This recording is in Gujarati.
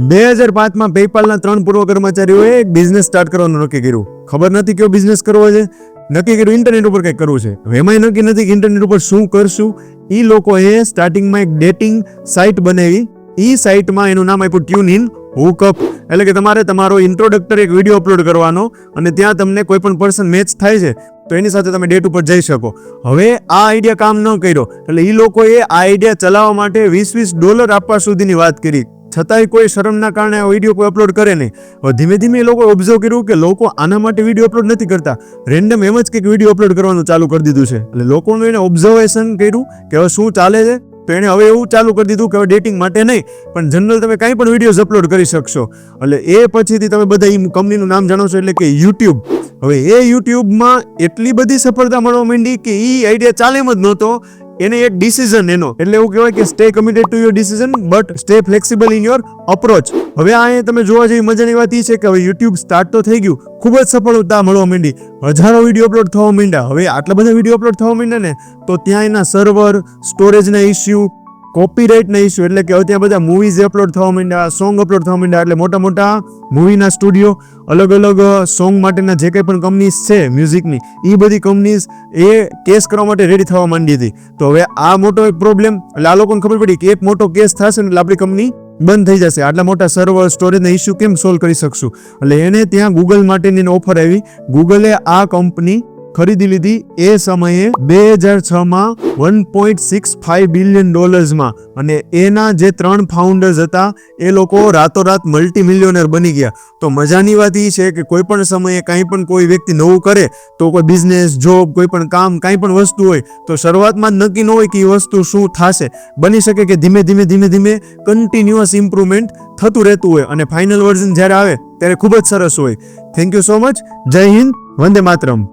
2005માં પેપાલના 3 પૂર્વ કર્મચારીઓએ એક બિઝનેસ સ્ટાર્ટ કરવાનું નક્કી કર્યું. ખબર નથી કયો બિઝનેસ કરવો છે, નક્કી કર્યું ઇન્ટરનેટ ઉપર કંઈક કરવું છે. હવે એમાંય નક્કી નથી કે ઇન્ટરનેટ ઉપર શું કરશું. એ લોકોએ સ્ટાર્ટિંગમાં એક ડેટિંગ સાઇટ બનાવી. એ સાઇટમાં એનું નામ આપ્યું ટ્યુન ઇન હુકઅપ. એટલે કે તમારે તમારો ઇન્ટ્રોડક્ટરી એક વિડીયો અપલોડ કરવાનો અને ત્યાં તમને કોઈ પણ પર્સન મેચ થાય છે તો એની સાથે તમે ડેટ ઉપર જઈ શકો. હવે આ આઈડિયા કામ ન કર્યો એટલે એ લોકોએ આ આઈડિયા ચલાવવા માટે $20 આપવા સુધીની વાત કરી. છતાંય કોઈ શરમના કારણે આ વિડીયો કોઈ અપલોડ કરે નહીં. હવે ધીમે ધીમે એ લોકોએ ઓબ્ઝર્વ કર્યું કે લોકો આના માટે વિડીયો અપલોડ નથી કરતા, રેન્ડમ એમ જ કંઈક વિડીયો અપલોડ કરવાનું ચાલુ કરી દીધું છે. એટલે લોકોનું એને ઓબ્ઝર્વેશન કર્યું કે હવે શું ચાલે છે, તો એને હવે એવું ચાલુ કરી દીધું કે હવે ડેટિંગ માટે નહીં પણ જનરલ તમે કાંઈ પણ વિડીયોઝ અપલોડ કરી શકશો. એટલે એ પછીથી તમે બધા એ કંપનીનું નામ જાણો છો એટલે કે યુટ્યુબ. હવે એ યુટ્યુબમાં એટલી બધી સફળતા મળવા માંડી કે એ આઈડિયા ચાલે એમ જ નહોતો. એને એક ડિસિઝન એનો એટલે એવું કહેવાય કે stay committed to your decision but stay flexible in your approach. હવે આ તમે જોવા જેવી મજાની વાત એ છે કે હવે યુટ્યુબ સ્ટાર્ટ તો થઈ ગયું, ખૂબ જ સફળતા મળવા માંડી, હજારો વિડીયો અપલોડ થવા માંડ્યા. હવે આટલા બધા વિડીયો અપલોડ થવા માંડ્યા ને તો ત્યાં એના સર્વર, સ્ટોરેજના ઇસ્યુ, કોપીરાઇટના ઇસ્યુ એટલે કે હવે ત્યાં બધા મૂવીઝ અપલોડ થવા માંડ્યા, સોંગ અપલોડ થવા માંડ્યા. એટલે મોટા મોટા મૂવીના સ્ટુડિયો, અલગ અલગ સોંગ માટેના જે કંઈ પણ કંપનીઝ છે મ્યુઝિકની, એ બધી કંપનીઝ એ કેસ કરવા માટે રેડી થવા માંડી હતી. તો હવે આ મોટો એક પ્રોબ્લેમ એટલે આ લોકોને ખબર પડી કે એક મોટો કેસ થશે ને એટલે આપણી કંપની બંધ થઈ જશે. આટલા મોટા સર્વર, સ્ટોરેજના ઇસ્યુ કેમ સોલ્વ કરી શકશું? એટલે એને ત્યાં ગૂગલ માટેની ઓફર આવી. ગૂગલે આ કંપની ખરીદી લીધી એ સમયે 2006માં $1.65 બિલિયન અને એના જે 3 ફાઉન્ડર્સ હતા એ લોકો રાતોરાત મલ્ટી મિલિયોનર બની ગયા. તો મજાની વાત એ છે કે કોઈ પણ સમયે કાંઈ પણ કોઈ વ્યક્તિ નવું કરે તો કોઈ બિઝનેસ, જોબ, કોઈ પણ કામ, કાંઈ પણ વસ્તુ હોય તો શરૂઆતમાં જ નક્કી ન હોય કે એ વસ્તુ શું થશે. બની શકે કે ધીમે ધીમે કન્ટિન્યુઅસ ઇમ્પ્રુવમેન્ટ થતું રહેતું હોય અને ફાઇનલ વર્ઝન જ્યારે આવે ત્યારે ખૂબ જ સરસ હોય. Thank you so much. જય હિન્દ, વંદે માતરમ.